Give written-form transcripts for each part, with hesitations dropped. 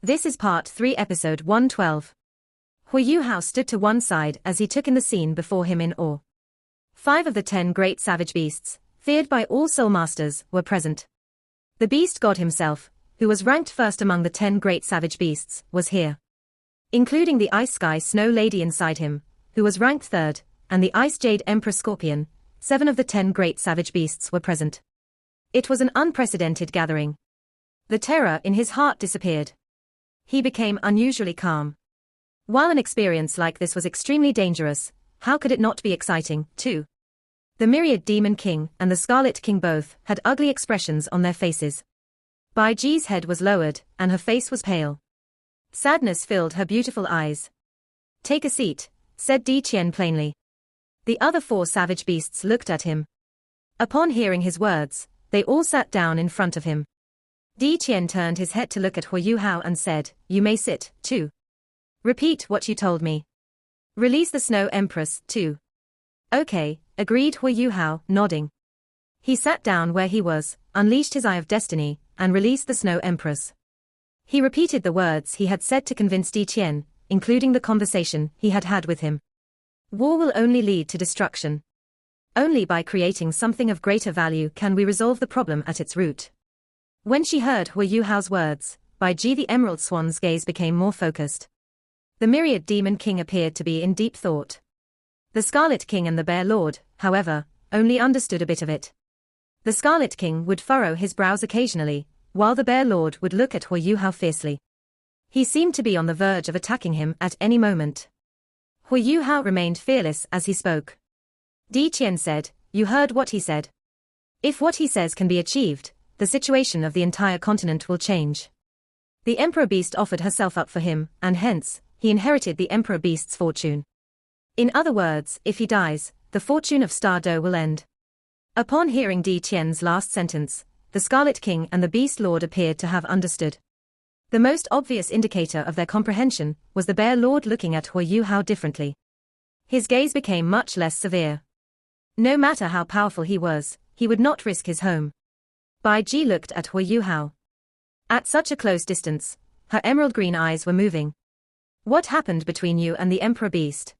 This is part 3, episode 112. Hui Yuhao stood to one side as he took in the scene before him in awe. 5 of the 10 great savage beasts, feared by all soul masters, were present. The beast god himself, who was ranked first among the 10 great savage beasts, was here. Including the Ice Sky Snow Lady inside him, who was ranked third, and the Ice Jade Emperor Scorpion, 7 of the 10 great savage beasts were present. It was an unprecedented gathering. The terror in his heart disappeared. He became unusually calm. While an experience like this was extremely dangerous, how could it not be exciting, too? The Myriad Demon King and the Scarlet King both had ugly expressions on their faces. Bai Ji's head was lowered, and her face was pale. Sadness filled her beautiful eyes. "Take a seat," said Di Qian plainly. The other 4 savage beasts looked at him. Upon hearing his words, they all sat down in front of him. Di Qian turned his head to look at Hui Yuhao and said, "You may sit, too. Repeat what you told me. Release the Snow Empress, too." "Okay," agreed Hui Yuhao, nodding. He sat down where he was, unleashed his Eye of Destiny, and released the Snow Empress. He repeated the words he had said to convince Di Qian, including the conversation he had had with him. War will only lead to destruction. Only by creating something of greater value can we resolve the problem at its root. When she heard Hui Yuhao's words, Bai Ji the Emerald Swan's gaze became more focused. The Myriad Demon King appeared to be in deep thought. The Scarlet King and the Bear Lord, however, only understood a bit of it. The Scarlet King would furrow his brows occasionally, while the Bear Lord would look at Hui Yuhao fiercely. He seemed to be on the verge of attacking him at any moment. Hui Yuhao remained fearless as he spoke. Di Qian said, "You heard what he said. If what he says can be achieved, the situation of the entire continent will change." The Emperor Beast offered herself up for him, and hence, he inherited the Emperor Beast's fortune. In other words, if he dies, the fortune of Star Do will end. Upon hearing Di Qian's last sentence, the Scarlet King and the Beast Lord appeared to have understood. The most obvious indicator of their comprehension was the Bear Lord looking at Hui Yuhao differently. His gaze became much less severe. No matter how powerful he was, he would not risk his home. Bai Ji looked at Hui Yuhao. At such a close distance, her emerald green eyes were moving. "What happened between you and the Emperor Beast?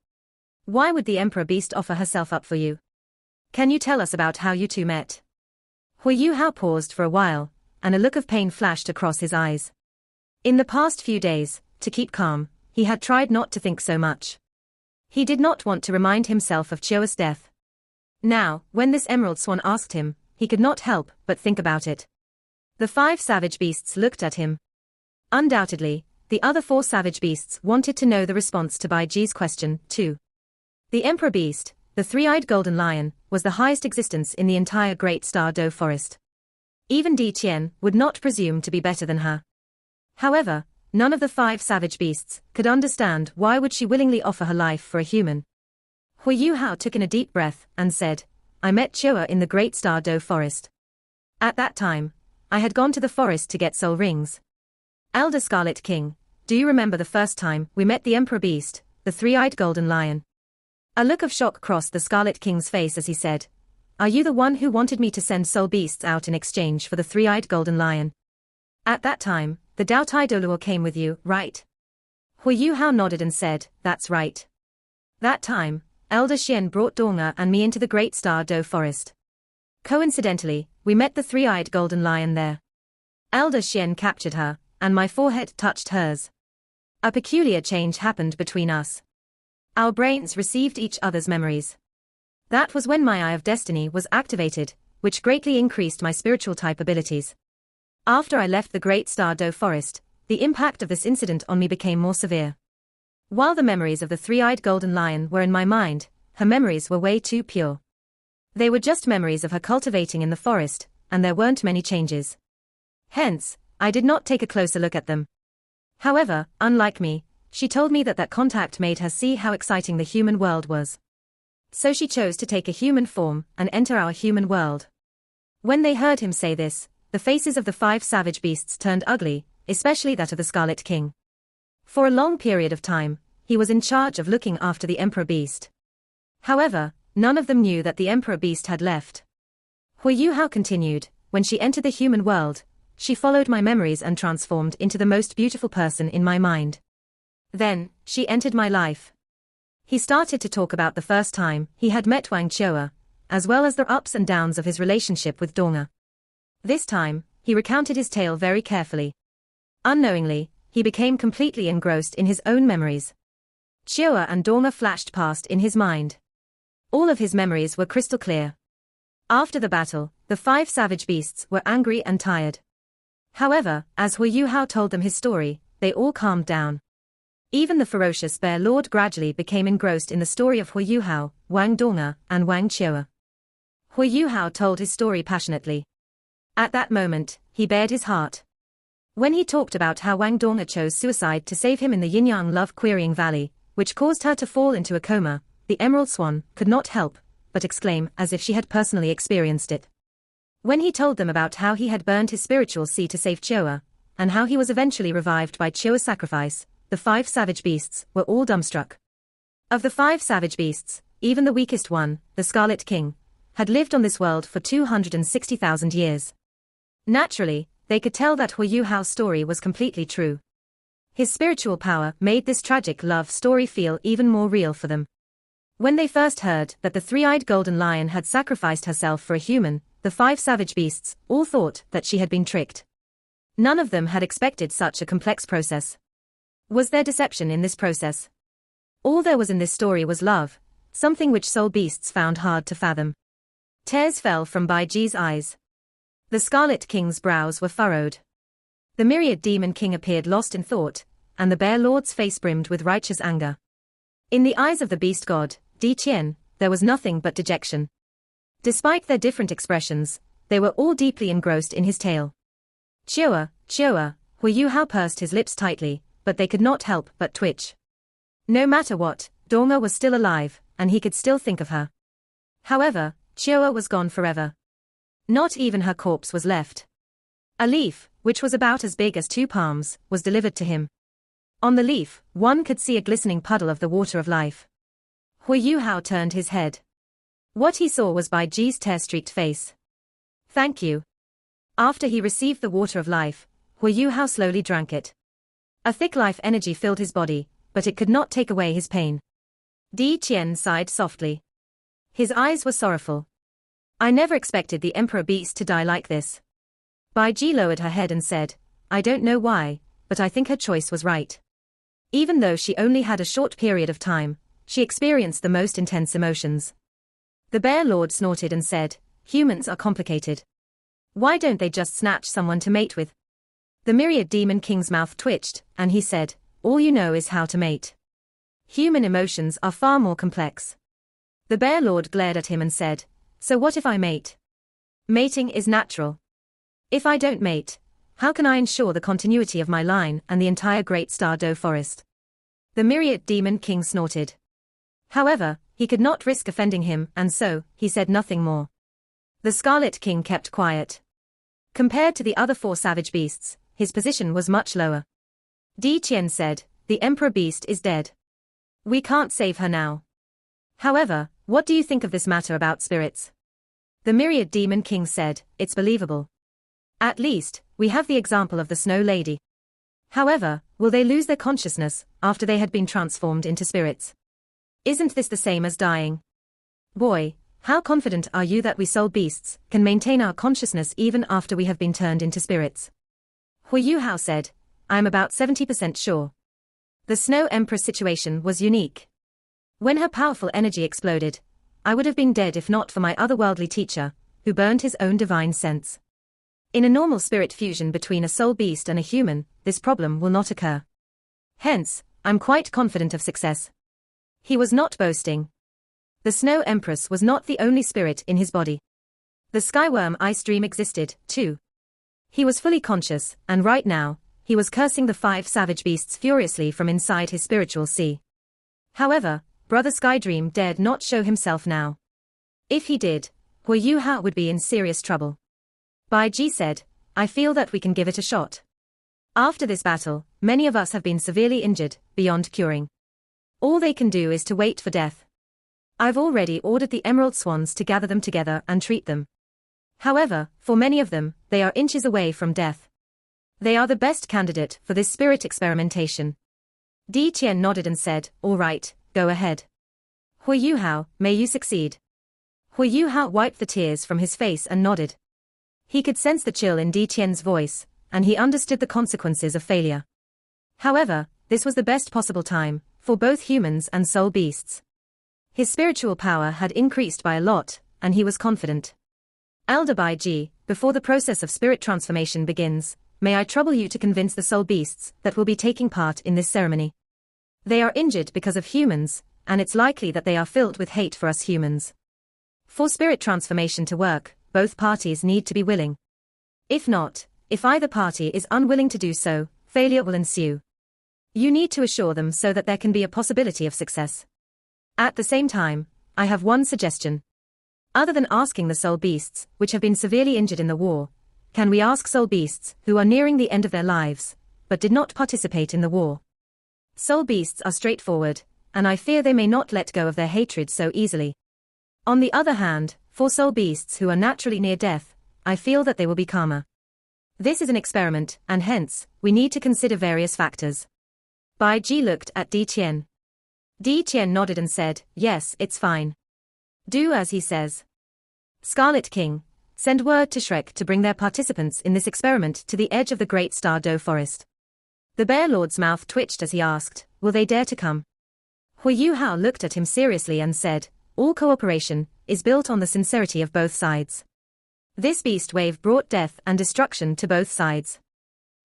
Why would the Emperor Beast offer herself up for you? Can you tell us about how you two met?" Hui Yuhao paused for a while, and a look of pain flashed across his eyes. In the past few days, to keep calm, he had tried not to think so much. He did not want to remind himself of Chio's death. Now, when this Emerald Swan asked him, he could not help but think about it. The 5 savage beasts looked at him. Undoubtedly, the other 4 savage beasts wanted to know the response to Bai Ji's question, too. The Emperor Beast, the 3-eyed golden lion, was the highest existence in the entire Great Star Do forest. Even Di Qian would not presume to be better than her. However, none of the 5 savage beasts could understand why would she willingly offer her life for a human. Hui Yuhao took in a deep breath and said, "I met Chioa in the Great Star Do forest. At that time, I had gone to the forest to get soul rings. Elder Scarlet King, do you remember the first time we met the Emperor Beast, the 3-eyed golden lion?" A look of shock crossed the Scarlet King's face as he said, "Are you the one who wanted me to send soul beasts out in exchange for the 3-eyed golden lion? At that time, the Dao Tai Doluo came with you, right?" Hui Yuhao nodded and said, "That's right. That time, Elder Xian brought Donga and me into the Great Star Do forest. Coincidentally, we met the 3-eyed golden lion there. Elder Xian captured her, and my forehead touched hers. A peculiar change happened between us. Our brains received each other's memories. That was when my Eye of Destiny was activated, which greatly increased my spiritual type abilities. After I left the Great Star Do forest, the impact of this incident on me became more severe. While the memories of the 3-eyed golden lion were in my mind, her memories were way too pure. They were just memories of her cultivating in the forest, and there weren't many changes. Hence, I did not take a closer look at them. However, unlike me, she told me that contact made her see how exciting the human world was. So she chose to take a human form and enter our human world." When they heard him say this, the faces of the 5 savage beasts turned ugly, especially that of the Scarlet King. For a long period of time, he was in charge of looking after the Emperor Beast. However, none of them knew that the Emperor Beast had left. Hui Yuhao continued, "When she entered the human world, she followed my memories and transformed into the most beautiful person in my mind. Then, she entered my life. He started to talk about the first time he had met Wang Chua, as well as the ups and downs of his relationship with Donga. This time, he recounted his tale very carefully. Unknowingly, he became completely engrossed in his own memories. Chua and Donga flashed past in his mind. All of his memories were crystal clear. After the battle, the 5 savage beasts were angry and tired. However, as Hu Yuhao told them his story, they all calmed down. Even the ferocious bear lord gradually became engrossed in the story of Hu Yuhao, Wang Donga, and Wang Chua. Hu Yuhao told his story passionately. At that moment, he bared his heart. When he talked about how Wang Donga chose suicide to save him in the Yin-Yang love-querying valley, which caused her to fall into a coma, the Emerald Swan could not help but exclaim as if she had personally experienced it. When he told them about how he had burned his spiritual sea to save Chua, and how he was eventually revived by Chua's sacrifice, the 5 savage beasts were all dumbstruck. Of the 5 savage beasts, even the weakest one, the Scarlet King, had lived on this world for 260,000 years. Naturally, they could tell that Hu Yuhao's story was completely true. His spiritual power made this tragic love story feel even more real for them. When they first heard that the 3-eyed golden lion had sacrificed herself for a human, the 5 savage beasts all thought that she had been tricked. None of them had expected such a complex process. Was there deception in this process? All there was in this story was love, something which soul beasts found hard to fathom. Tears fell from Bai Ji's eyes. The Scarlet King's brows were furrowed. The myriad demon king appeared lost in thought, and the bear lord's face brimmed with righteous anger. In the eyes of the beast god, Di Qian, there was nothing but dejection. Despite their different expressions, they were all deeply engrossed in his tale. Chua, Hu Yuhao pursed his lips tightly, but they could not help but twitch. No matter what, Donga was still alive, and he could still think of her. However, Chua was gone forever. Not even her corpse was left. A leaf, which was about as big as 2 palms, was delivered to him. On the leaf, one could see a glistening puddle of the water of life. Hu Yuhao turned his head. What he saw was Bai Ji's tear-streaked face. Thank you. After he received the water of life, Hu Yuhao slowly drank it. A thick life energy filled his body, but it could not take away his pain. Di Qian sighed softly. His eyes were sorrowful. I never expected the Emperor Beast to die like this. Bai Ji lowered her head and said, I don't know why, but I think her choice was right. Even though she only had a short period of time, she experienced the most intense emotions. The Bear Lord snorted and said, humans are complicated. Why don't they just snatch someone to mate with? The myriad demon king's mouth twitched, and he said, all you know is how to mate. Human emotions are far more complex. The Bear Lord glared at him and said, so what if I mate? Mating is natural. If I don't mate, how can I ensure the continuity of my line and the entire Great Star Doe forest? The myriad demon king snorted. However, he could not risk offending him, and so, he said nothing more. The Scarlet King kept quiet. Compared to the other 4 savage beasts, his position was much lower. Di Qian said, the Emperor Beast is dead. We can't save her now. However, what do you think of this matter about spirits? The myriad demon king said, it's believable. At least, we have the example of the Snow Lady. However, will they lose their consciousness after they had been transformed into spirits? Isn't this the same as dying? Boy, how confident are you that we soul beasts can maintain our consciousness even after we have been turned into spirits? Hu Yuhao said, I am about 70% sure. The Snow Empress situation was unique. When her powerful energy exploded, I would have been dead if not for my otherworldly teacher, who burned his own divine sense. In a normal spirit fusion between a soul beast and a human, this problem will not occur. Hence, I'm quite confident of success. He was not boasting. The Snow Empress was not the only spirit in his body. The Skyworm Ice Dream existed, too. He was fully conscious, and right now, he was cursing the 5 savage beasts furiously from inside his spiritual sea. However, Brother Skydream dared not show himself now. If he did, Hu Yuhao would be in serious trouble. Bai Ji said, I feel that we can give it a shot. After this battle, many of us have been severely injured, beyond curing. All they can do is to wait for death. I've already ordered the Emerald Swans to gather them together and treat them. However, for many of them, they are inches away from death. They are the best candidate for this spirit experimentation. Di Qian nodded and said, all right, go ahead. Hui Yuhao, may you succeed. Hui Yuhao wiped the tears from his face and nodded. He could sense the chill in Di Qian's voice, and he understood the consequences of failure. However, this was the best possible time, for both humans and soul beasts. His spiritual power had increased by a lot, and he was confident. Elder Bai Ji, before the process of spirit transformation begins, may I trouble you to convince the soul beasts that will be taking part in this ceremony. They are injured because of humans, and it's likely that they are filled with hate for us humans. For spirit transformation to work, both parties need to be willing. If not, if either party is unwilling to do so, failure will ensue. You need to assure them so that there can be a possibility of success. At the same time, I have one suggestion. Other than asking the soul beasts, which have been severely injured in the war, can we ask soul beasts who are nearing the end of their lives, but did not participate in the war? Soul beasts are straightforward, and I fear they may not let go of their hatred so easily. On the other hand, for soul beasts who are naturally near death, I feel that they will be calmer. This is an experiment, and hence, we need to consider various factors. Bai Ji looked at Di Qian. Di Qian nodded and said, yes, it's fine. Do as he says. Scarlet King, send word to Shrek to bring their participants in this experiment to the edge of the Great Star Doe Forest. The Bear Lord's mouth twitched as he asked, will they dare to come? Hui Yuhao looked at him seriously and said, all cooperation is built on the sincerity of both sides. This beast wave brought death and destruction to both sides.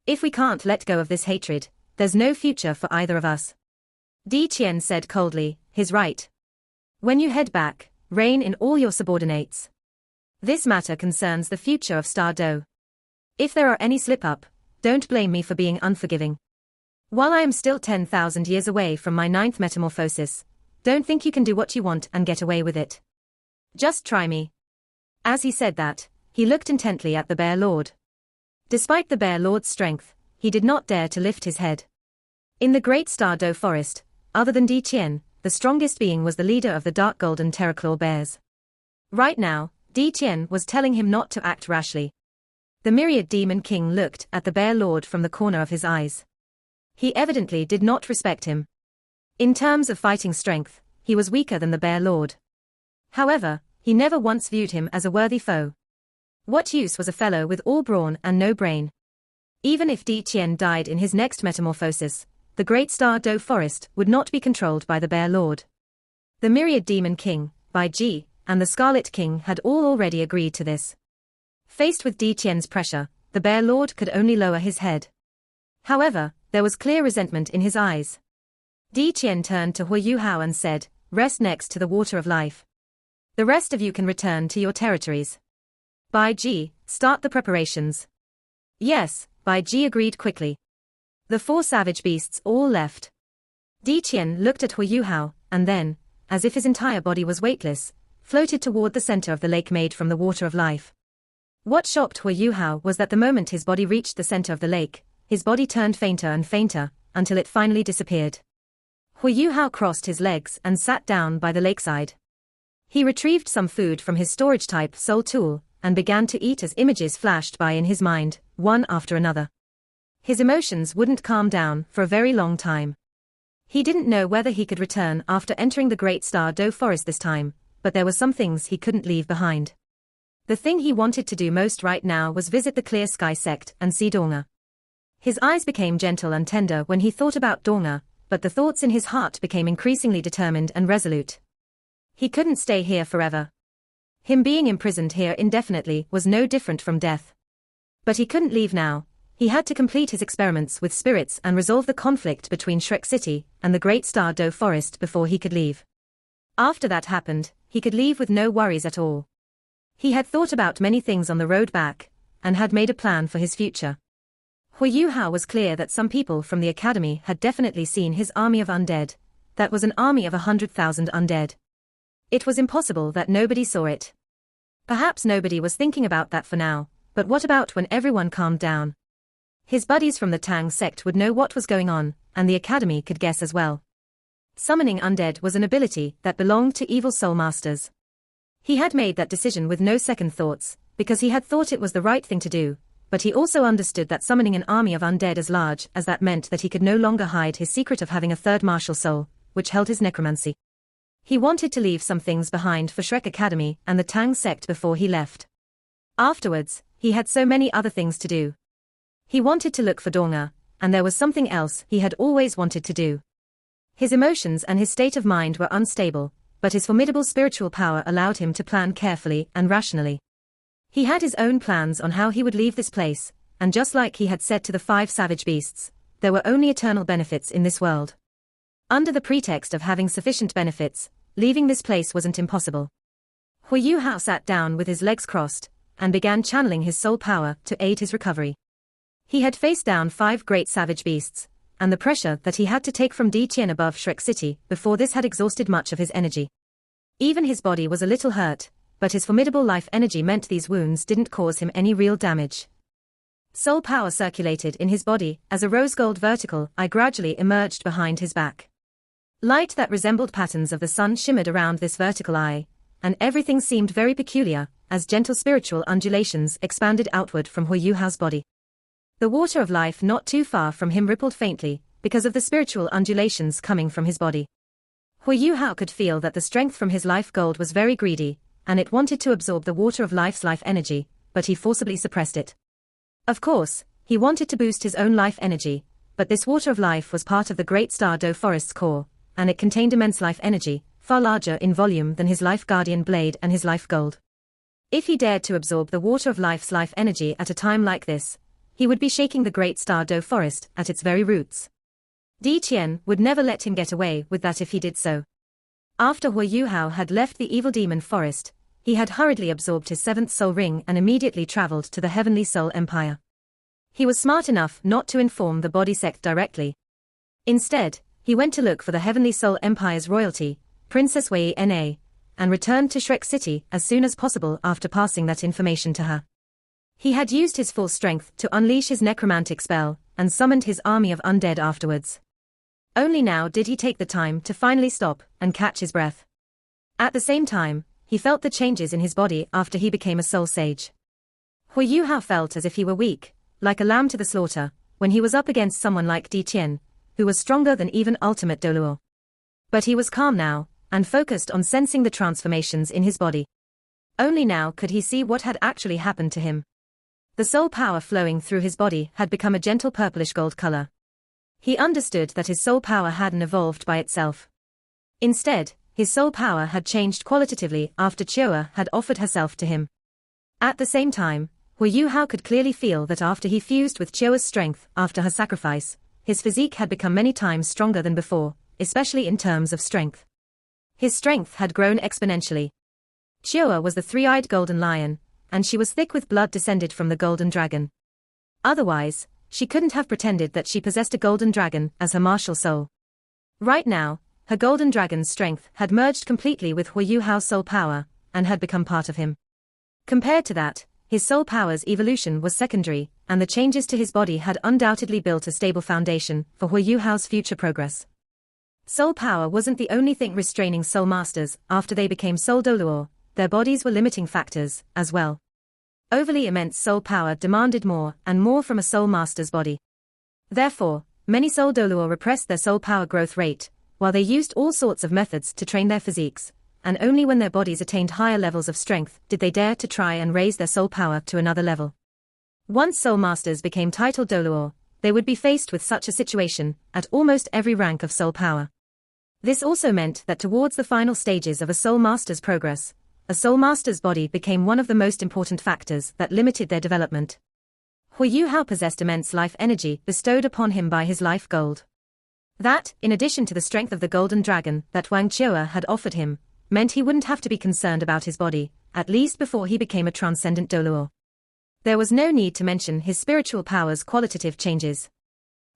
If we can't let go of this hatred, there's no future for either of us. Di Qian said coldly, he's right. When you head back, rein in all your subordinates. This matter concerns the future of Star Doe. If there are any slip-up, don't blame me for being unforgiving. While I am still 10,000 years away from my 9th metamorphosis, don't think you can do what you want and get away with it. Just try me. As he said that, he looked intently at the Bear Lord. Despite the Bear Lord's strength, he did not dare to lift his head. In the Great Star Doe Forest, other than Di Qian, the strongest being was the leader of the dark golden terraclaw bears. Right now, Di Qian was telling him not to act rashly. The Myriad Demon King looked at the Bear Lord from the corner of his eyes. He evidently did not respect him. In terms of fighting strength, he was weaker than the Bear Lord. However, he never once viewed him as a worthy foe. What use was a fellow with all brawn and no brain? Even if Di Qian died in his next metamorphosis, the Great Star Doe Forest would not be controlled by the Bear Lord. The Myriad Demon King, Bai Ji, and the Scarlet King had all already agreed to this. Faced with Di Qian's pressure, the Bear Lord could only lower his head. However, there was clear resentment in his eyes. Di Qian turned to Hui Yuhao and said, rest next to the water of life. The rest of you can return to your territories. Bai Ji, start the preparations. Yes, Bai Ji agreed quickly. The 4 savage beasts all left. Di Qian looked at Hui Yuhao, and then, as if his entire body was weightless, floated toward the center of the lake made from the water of life. What shocked Hui Yuhao was that the moment his body reached the center of the lake, his body turned fainter and fainter, until it finally disappeared. Hui Yuhao crossed his legs and sat down by the lakeside. He retrieved some food from his storage-type soul tool, and began to eat as images flashed by in his mind, one after another. His emotions wouldn't calm down for a very long time. He didn't know whether he could return after entering the Great Star Doe Forest this time, but there were some things he couldn't leave behind. The thing he wanted to do most right now was visit the Clear Sky sect and see Donga. His eyes became gentle and tender when he thought about Donga, but the thoughts in his heart became increasingly determined and resolute. He couldn't stay here forever. Him being imprisoned here indefinitely was no different from death. But he couldn't leave now. He had to complete his experiments with spirits and resolve the conflict between Shrek City and the Great Star Doe Forest before he could leave. After that happened, he could leave with no worries at all. He had thought about many things on the road back, and had made a plan for his future. Hui Yuhao was clear that some people from the academy had definitely seen his army of undead. That was an army of 100,000 undead. It was impossible that nobody saw it. Perhaps nobody was thinking about that for now, but what about when everyone calmed down? His buddies from the Tang sect would know what was going on, and the academy could guess as well. Summoning undead was an ability that belonged to evil soul masters. He had made that decision with no second thoughts, because he had thought it was the right thing to do, but he also understood that summoning an army of undead as large as that meant that he could no longer hide his secret of having a third martial soul, which held his necromancy. He wanted to leave some things behind for Shrek Academy and the Tang sect before he left. Afterwards, he had so many other things to do. He wanted to look for Donga, and there was something else he had always wanted to do. His emotions and his state of mind were unstable, but his formidable spiritual power allowed him to plan carefully and rationally. He had his own plans on how he would leave this place, and just like he had said to the 5 savage beasts, there were only eternal benefits in this world. Under the pretext of having sufficient benefits, leaving this place wasn't impossible. Hu Yuhao sat down with his legs crossed, and began channeling his soul power to aid his recovery. He had faced down 5 great savage beasts, and the pressure that he had to take from Di Qian above Shrek City before this had exhausted much of his energy. Even his body was a little hurt, but his formidable life energy meant these wounds didn't cause him any real damage. Soul power circulated in his body as a rose-gold vertical eye gradually emerged behind his back. Light that resembled patterns of the sun shimmered around this vertical eye, and everything seemed very peculiar as gentle spiritual undulations expanded outward from Hu Yuhao's body. The water of life not too far from him rippled faintly because of the spiritual undulations coming from his body. Hu Yuhao could feel that the strength from his life gold was very greedy, and it wanted to absorb the water of life's life energy, but he forcibly suppressed it. Of course, he wanted to boost his own life energy, but this water of life was part of the Great Star Do Forest's core, and it contained immense life energy, far larger in volume than his life guardian blade and his life gold. If he dared to absorb the water of life's life energy at a time like this, he would be shaking the Great Star Do Forest at its very roots. Di Qian would never let him get away with that if he did so. After Hu Yuhao had left the evil demon forest, he had hurriedly absorbed his 7th soul ring and immediately traveled to the Heavenly Soul Empire. He was smart enough not to inform the body sect directly. Instead, he went to look for the Heavenly Soul Empire's royalty, Princess Wei Na, and returned to Shrek City as soon as possible after passing that information to her. He had used his full strength to unleash his necromantic spell, and summoned his army of undead afterwards. Only now did he take the time to finally stop and catch his breath. At the same time, he felt the changes in his body after he became a soul sage. Hu Yuhao felt as if he were weak, like a lamb to the slaughter, when he was up against someone like Di Qian, who was stronger than even ultimate Doluo. But he was calm now, and focused on sensing the transformations in his body. Only now could he see what had actually happened to him. The soul power flowing through his body had become a gentle purplish gold color. He understood that his soul power hadn't evolved by itself. Instead, his soul power had changed qualitatively after Chioa had offered herself to him. At the same time, Hu Yuhao could clearly feel that after he fused with Chioa's strength after her sacrifice, his physique had become many times stronger than before, especially in terms of strength. His strength had grown exponentially. Chioa was the 3-eyed golden lion, and she was thick with blood descended from the golden dragon. Otherwise, she couldn't have pretended that she possessed a golden dragon as her martial soul. Right now, her golden dragon's strength had merged completely with Hu Yuhao's soul power, and had become part of him. Compared to that, his soul power's evolution was secondary, and the changes to his body had undoubtedly built a stable foundation for Hu Yuhao's future progress. Soul power wasn't the only thing restraining soul masters after they became soul Doluo, their bodies were limiting factors, as well. Overly immense soul power demanded more and more from a soul master's body. Therefore, many soul Doluo repressed their soul power growth rate, while they used all sorts of methods to train their physiques, and only when their bodies attained higher levels of strength did they dare to try and raise their soul power to another level. Once soul masters became titled Doluo, they would be faced with such a situation at almost every rank of soul power. This also meant that towards the final stages of a soul master's progress, a soul master's body became one of the most important factors that limited their development. Hu Yuhao possessed immense life energy bestowed upon him by his life gold. That, in addition to the strength of the golden dragon that Wang Chioa had offered him, meant he wouldn't have to be concerned about his body, at least before he became a transcendent Doluo. There was no need to mention his spiritual power's qualitative changes.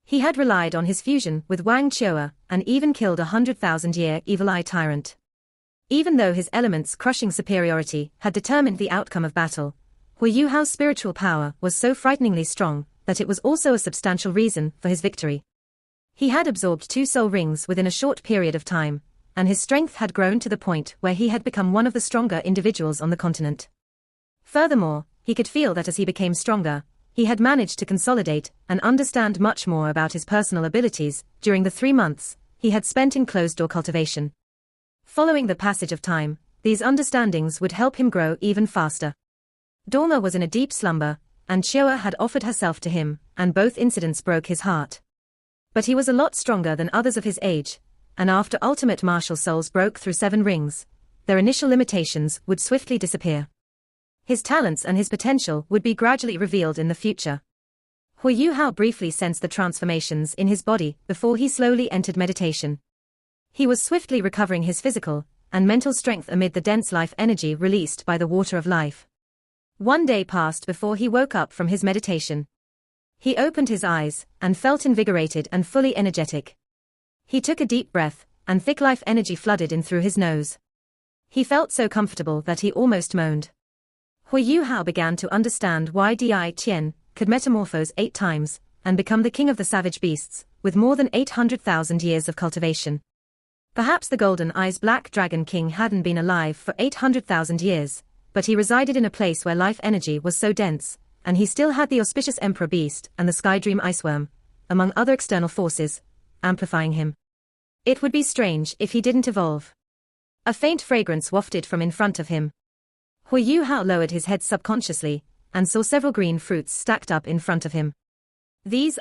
He had relied on his fusion with Wang Chioa, and even killed a 100,000-year evil eye tyrant. Even though his element's crushing superiority had determined the outcome of battle, Hu Yuhao's spiritual power was so frighteningly strong that it was also a substantial reason for his victory. He had absorbed 2 soul rings within a short period of time, and his strength had grown to the point where he had become one of the stronger individuals on the continent. Furthermore, he could feel that as he became stronger, he had managed to consolidate and understand much more about his personal abilities during the 3 months he had spent in closed-door cultivation. Following the passage of time, these understandings would help him grow even faster. Dorma was in a deep slumber, and Chioa had offered herself to him, and both incidents broke his heart. But he was a lot stronger than others of his age, and after ultimate martial souls broke through 7 rings, their initial limitations would swiftly disappear. His talents and his potential would be gradually revealed in the future. Hu Yuhao briefly sensed the transformations in his body before he slowly entered meditation. He was swiftly recovering his physical and mental strength amid the dense life energy released by the water of life. 1 day passed before he woke up from his meditation. He opened his eyes and felt invigorated and fully energetic. He took a deep breath, and thick life energy flooded in through his nose. He felt so comfortable that he almost moaned. Hu Yuhao began to understand why Di Qian could metamorphose 8 times and become the king of the savage beasts, with more than 800,000 years of cultivation. Perhaps the Golden Eyes Black Dragon King hadn't been alive for 800,000 years, but he resided in a place where life energy was so dense, and he still had the auspicious Emperor Beast and the Sky Dream Iceworm, among other external forces, amplifying him. It would be strange if he didn't evolve. A faint fragrance wafted from in front of him. Hu Yuhao lowered his head subconsciously, and saw several green fruits stacked up in front of him. These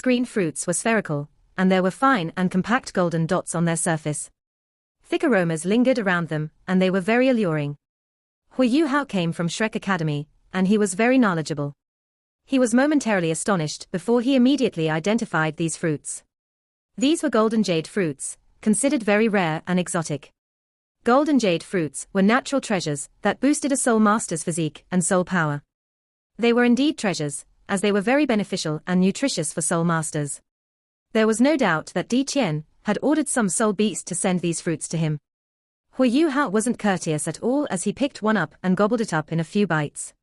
green fruits were spherical, and there were fine and compact golden dots on their surface. Thick aromas lingered around them, and they were very alluring. Hu Yuhao came from Shrek Academy, and he was very knowledgeable. He was momentarily astonished before he immediately identified these fruits. These were golden jade fruits, considered very rare and exotic. Golden jade fruits were natural treasures that boosted a soul master's physique and soul power. They were indeed treasures, as they were very beneficial and nutritious for soul masters. There was no doubt that Di Qian had ordered some soul beast to send these fruits to him. Hu Yuhao wasn't courteous at all as he picked one up and gobbled it up in a few bites.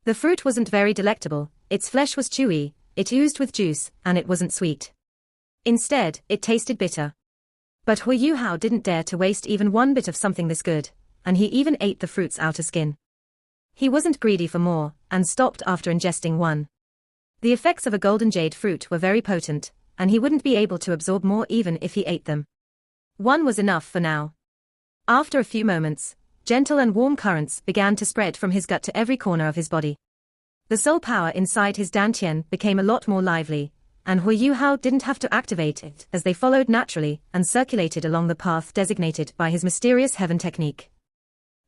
The fruit wasn't very delectable, its flesh was chewy, it oozed with juice, and it wasn't sweet. Instead, it tasted bitter. But Hu Yuhao didn't dare to waste even one bit of something this good, and he even ate the fruit's outer skin. He wasn't greedy for more, and stopped after ingesting one. The effects of a golden jade fruit were very potent, and he wouldn't be able to absorb more even if he ate them. One was enough for now. After a few moments, gentle and warm currents began to spread from his gut to every corner of his body. The soul power inside his dantian became a lot more lively, and Hu Yuhao didn't have to activate it as they followed naturally and circulated along the path designated by his mysterious heaven technique.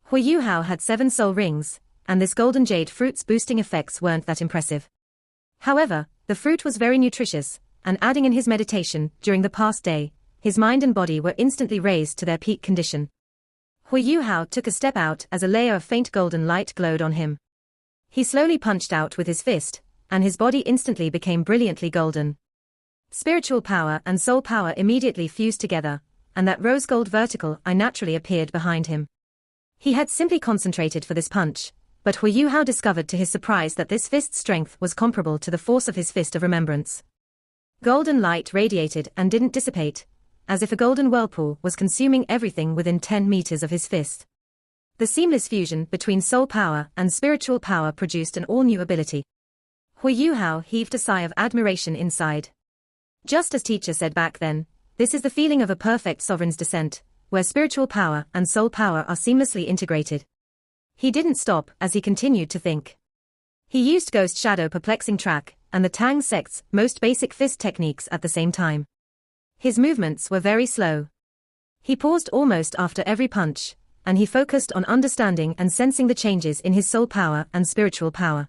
Hu Yuhao had 7 soul rings, and this golden jade fruit's boosting effects weren't that impressive. However, the fruit was very nutritious, and adding in his meditation during the past day, his mind and body were instantly raised to their peak condition. Hu Yuhao took a step out as a layer of faint golden light glowed on him. He slowly punched out with his fist, and his body instantly became brilliantly golden. Spiritual power and soul power immediately fused together, and that rose gold vertical eye naturally appeared behind him. He had simply concentrated for this punch, but Hu Yuhao discovered to his surprise that this fist's strength was comparable to the force of his fist of remembrance. Golden light radiated and didn't dissipate, as if a golden whirlpool was consuming everything within 10 meters of his fist. The seamless fusion between soul power and spiritual power produced an all-new ability. Hu Yuhao heaved a sigh of admiration inside. Just as teacher said back then, this is the feeling of a perfect sovereign's descent, where spiritual power and soul power are seamlessly integrated. He didn't stop as he continued to think. He used Ghost Shadow Perplexing Track and the Tang sect's most basic fist techniques at the same time. His movements were very slow. He paused almost after every punch, and he focused on understanding and sensing the changes in his soul power and spiritual power.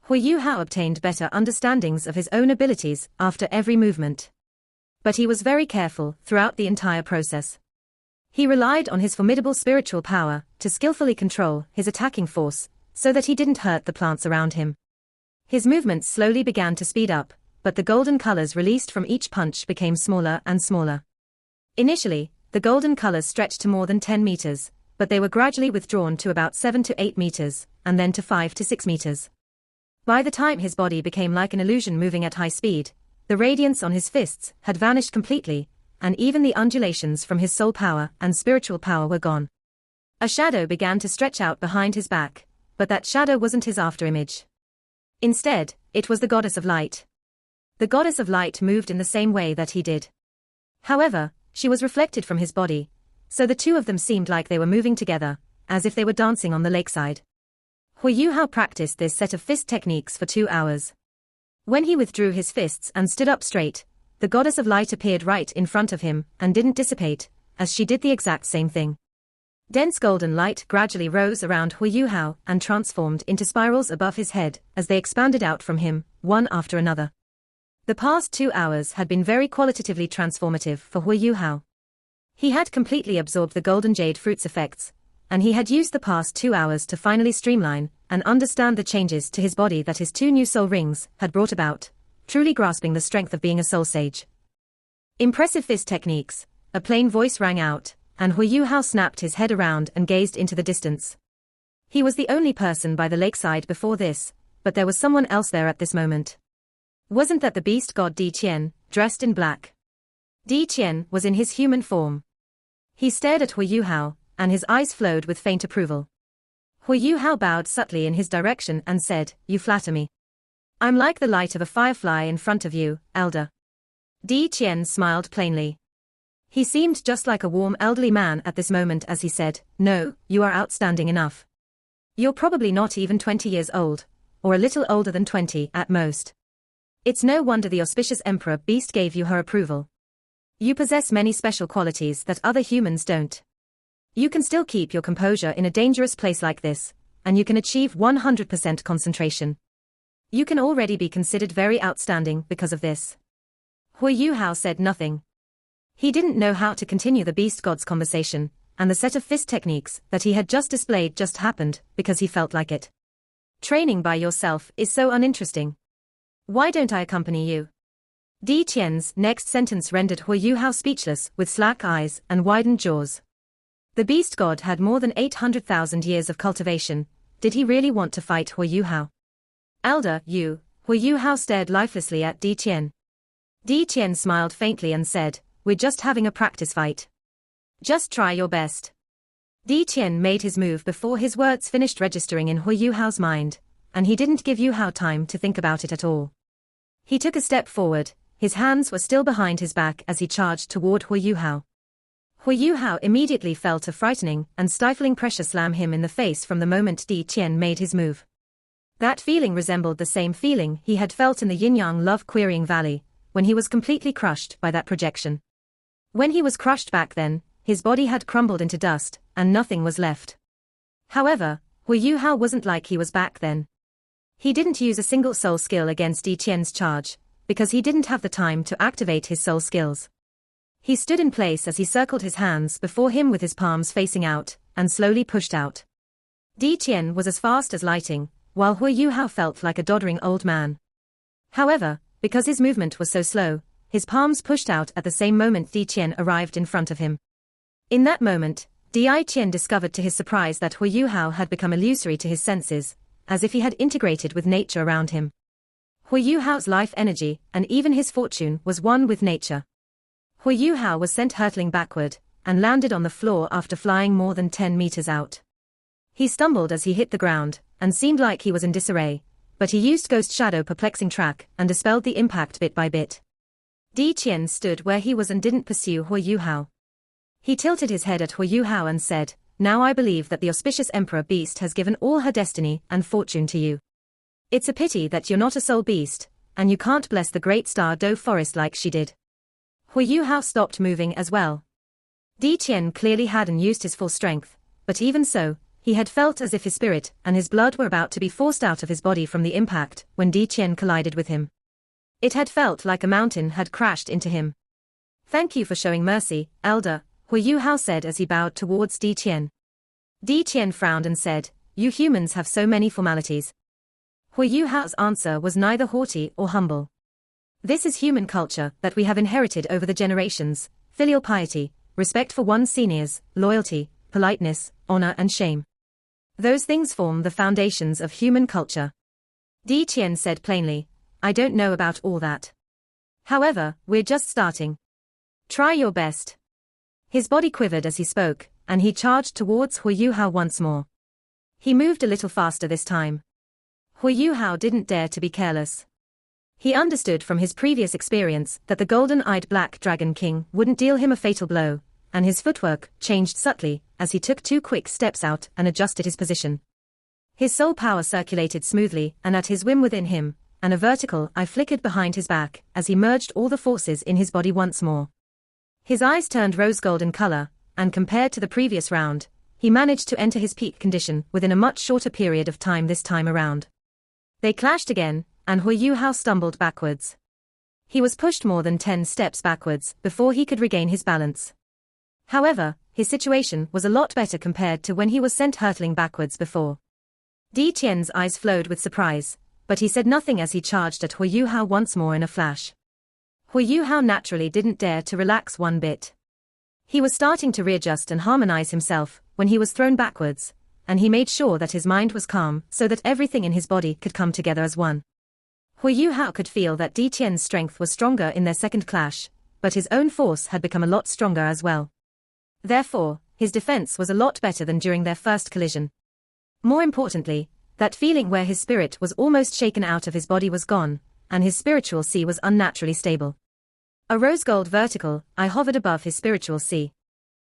Hu Yuhao obtained better understandings of his own abilities after every movement. But he was very careful throughout the entire process. He relied on his formidable spiritual power to skillfully control his attacking force, so that he didn't hurt the plants around him. His movements slowly began to speed up, but the golden colors released from each punch became smaller and smaller. Initially, the golden colors stretched to more than 10 meters, but they were gradually withdrawn to about 7 to 8 meters, and then to 5 to 6 meters. By the time his body became like an illusion moving at high speed, the radiance on his fists had vanished completely, and even the undulations from his soul power and spiritual power were gone. A shadow began to stretch out behind his back, but that shadow wasn't his afterimage. Instead, it was the goddess of light. The goddess of light moved in the same way that he did. However, she was reflected from his body, so the two of them seemed like they were moving together, as if they were dancing on the lakeside. Hu Yuhao practiced this set of fist techniques for 2 hours. When he withdrew his fists and stood up straight, the goddess of light appeared right in front of him and didn't dissipate, as she did the exact same thing. Dense golden light gradually rose around Hu Yuhao and transformed into spirals above his head as they expanded out from him, one after another. The past 2 hours had been very qualitatively transformative for Hu Yuhao. He had completely absorbed the golden jade fruit's effects, and he had used the past 2 hours to finally streamline and understand the changes to his body that his 2 new soul rings had brought about, truly grasping the strength of being a soul sage. Impressive fist techniques, a plain voice rang out, and Hu Yuhao snapped his head around and gazed into the distance. He was the only person by the lakeside before this, but there was someone else there at this moment. Wasn't that the beast god Di Qian, dressed in black? Di Qian was in his human form. He stared at Hu Yuhao, and his eyes flowed with faint approval. Hu Yuhao bowed subtly in his direction and said, "You flatter me. I'm like the light of a firefly in front of you, elder." Di Qian smiled plainly. He seemed just like a warm elderly man at this moment as he said, "No, you are outstanding enough. You're probably not even 20 years old, or a little older than 20 at most. It's no wonder the auspicious Emperor Beast gave you her approval. You possess many special qualities that other humans don't. You can still keep your composure in a dangerous place like this, and you can achieve 100% concentration. You can already be considered very outstanding because of this." Hu Yuhao said nothing. He didn't know how to continue the beast god's conversation, and the set of fist techniques that he had just displayed just happened because he felt like it. Training by yourself is so uninteresting. Why don't I accompany you? Di Qian's next sentence rendered Hu Yuhao speechless with slack eyes and widened jaws. The beast god had more than 800,000 years of cultivation. Did he really want to fight Hu Yuhao? "Elder, you," Hu Yuhao stared lifelessly at Di Qian. Di Qian smiled faintly and said, "We're just having a practice fight. Just try your best." Di Qian made his move before his words finished registering in Hu Yuhao's mind, and he didn't give Yuhao time to think about it at all. He took a step forward, his hands were still behind his back as he charged toward Hu Yuhao. Hu Yuhao immediately felt a frightening and stifling pressure slam him in the face from the moment Di Qian made his move. That feeling resembled the same feeling he had felt in the yin-yang love-querying valley, when he was completely crushed by that projection. When he was crushed back then, his body had crumbled into dust, and nothing was left. However, Hu Yuhao wasn't like he was back then. He didn't use a single soul skill against Di Qian's charge, because he didn't have the time to activate his soul skills. He stood in place as he circled his hands before him with his palms facing out, and slowly pushed out. Di Qian was as fast as lightning, while Hu Yuhao felt like a doddering old man. However, because his movement was so slow, his palms pushed out at the same moment Di Qian arrived in front of him. In that moment, Di Qian discovered to his surprise that Hu Yuhao had become illusory to his senses, as if he had integrated with nature around him. Hu Yuhao's life energy, and even his fortune, was one with nature. Hu Yuhao was sent hurtling backward, and landed on the floor after flying more than 10 meters out. He stumbled as he hit the ground, and seemed like he was in disarray, but he used Ghost Shadow perplexing track and dispelled the impact bit by bit. Di Qian stood where he was and didn't pursue Hu Yuhao. He tilted his head at Hu Yuhao and said, "Now I believe that the auspicious Emperor Beast has given all her destiny and fortune to you. It's a pity that you're not a soul beast, and you can't bless the great star Do forest like she did." Hu Yuhao stopped moving as well. Di Qian clearly hadn't used his full strength, but even so, he had felt as if his spirit and his blood were about to be forced out of his body from the impact when Di Qian collided with him. It had felt like a mountain had crashed into him. "Thank you for showing mercy, elder," Hu Yuhao said as he bowed towards Di Qian. Di Qian frowned and said, "You humans have so many formalities." Hu Yuhao's answer was neither haughty or humble. "This is human culture that we have inherited over the generations: filial piety, respect for one's seniors, loyalty, politeness, honor and shame. Those things form the foundations of human culture." Di Qian said plainly, "I don't know about all that. However, we're just starting. Try your best." His body quivered as he spoke, and he charged towards Hu Yuhao once more. He moved a little faster this time. Hu Hu Yuhao didn't dare to be careless. He understood from his previous experience that the golden-eyed Black Dragon King wouldn't deal him a fatal blow, and his footwork changed subtly as he took 2 quick steps out and adjusted his position. His soul power circulated smoothly and at his whim within him, and a vertical eye flickered behind his back as he merged all the forces in his body once more. His eyes turned rose-gold in color, and compared to the previous round, he managed to enter his peak condition within a much shorter period of time this time around. They clashed again, and Hu Yuhao stumbled backwards. He was pushed more than 10 steps backwards before he could regain his balance. However, his situation was a lot better compared to when he was sent hurtling backwards before. Di Qian's eyes flowed with surprise, but he said nothing as he charged at Hu Yuhao once more in a flash. Hu Yuhao naturally didn't dare to relax one bit. He was starting to readjust and harmonize himself when he was thrown backwards, and he made sure that his mind was calm so that everything in his body could come together as one. Hu Yuhao could feel that Di Qian's strength was stronger in their second clash, but his own force had become a lot stronger as well. Therefore, his defense was a lot better than during their first collision. More importantly, that feeling where his spirit was almost shaken out of his body was gone, and his spiritual sea was unnaturally stable. A rose-gold vertical eye hovered above his spiritual sea.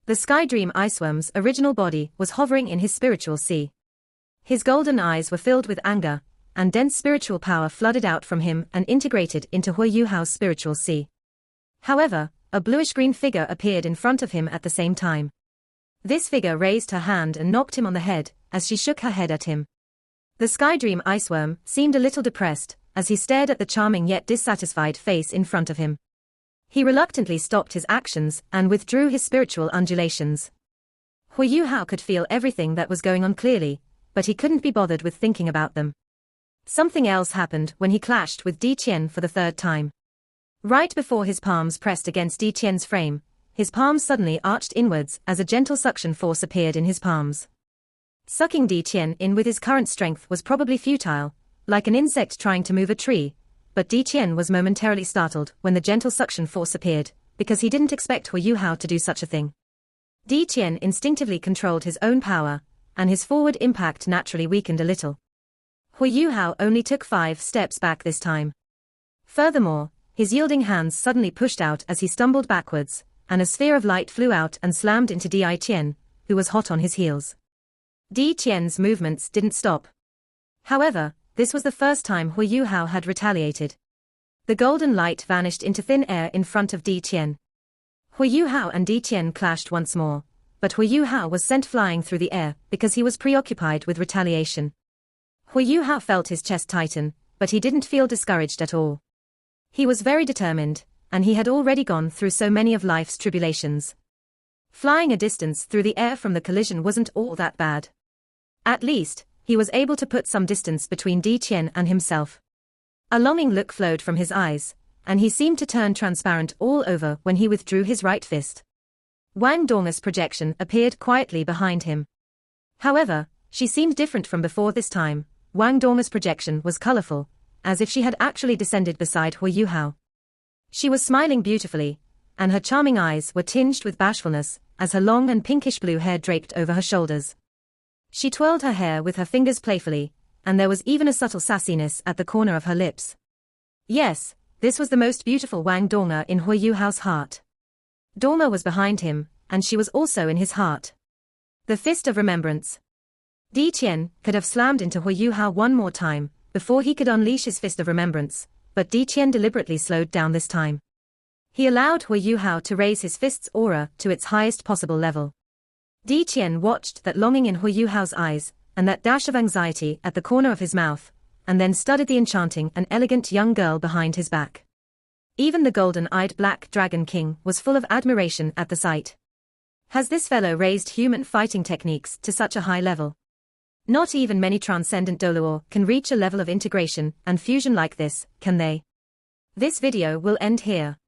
The Sky Dream Iceworm's original body was hovering in his spiritual sea. His golden eyes were filled with anger, and dense spiritual power flooded out from him and integrated into Hu Yuhao's spiritual sea. However, a bluish-green figure appeared in front of him at the same time. This figure raised her hand and knocked him on the head as she shook her head at him. The Sky Dream Iceworm seemed a little depressed as he stared at the charming yet dissatisfied face in front of him. He reluctantly stopped his actions and withdrew his spiritual undulations. Hu Yuhao could feel everything that was going on clearly, but he couldn't be bothered with thinking about them. Something else happened when he clashed with Di Qian for the 3rd time. Right before his palms pressed against Di Qian's frame, his palms suddenly arched inwards as a gentle suction force appeared in his palms. Sucking Di Qian in with his current strength was probably futile, like an insect trying to move a tree, but Di Qian was momentarily startled when the gentle suction force appeared, because he didn't expect Hu Yuhao to do such a thing. Di Qian instinctively controlled his own power, and his forward impact naturally weakened a little. Hu Yuhao only took 5 steps back this time. Furthermore, his yielding hands suddenly pushed out as he stumbled backwards, and a sphere of light flew out and slammed into Di Qian, who was hot on his heels. Di Qian's movements didn't stop. However, this was the first time Hu Yuhao had retaliated. The golden light vanished into thin air in front of Di Qian. Hu Yuhao and Di Qian clashed once more, but Hu Yuhao was sent flying through the air because he was preoccupied with retaliation. Hu Yuhao felt his chest tighten, but he didn't feel discouraged at all. He was very determined, and he had already gone through so many of life's tribulations. Flying a distance through the air from the collision wasn't all that bad. At least, he was able to put some distance between Di Qian and himself. A longing look flowed from his eyes, and he seemed to turn transparent all over when he withdrew his right fist. Wang Dong's projection appeared quietly behind him. However, she seemed different from before this time. Wang Dong's projection was colorful, as if she had actually descended beside Hu Yuhao. She was smiling beautifully, and her charming eyes were tinged with bashfulness, as her long and pinkish blue hair draped over her shoulders. She twirled her hair with her fingers playfully, and there was even a subtle sassiness at the corner of her lips. Yes, this was the most beautiful Wang Dong in Hu Yuhao's heart. Dong was behind him, and she was also in his heart. The fist of remembrance. Di Qian could have slammed into Hu Yuhao one more time before he could unleash his fist of remembrance, but Di Qian deliberately slowed down this time. He allowed Hu Yuhao to raise his fist's aura to its highest possible level. Di Qian watched that longing in Hu Yuhao's eyes, and that dash of anxiety at the corner of his mouth, and then studied the enchanting and elegant young girl behind his back. Even the golden-eyed Black Dragon King was full of admiration at the sight. Has this fellow raised human fighting techniques to such a high level? Not even many transcendent Doluo can reach a level of integration and fusion like this, can they? This video will end here.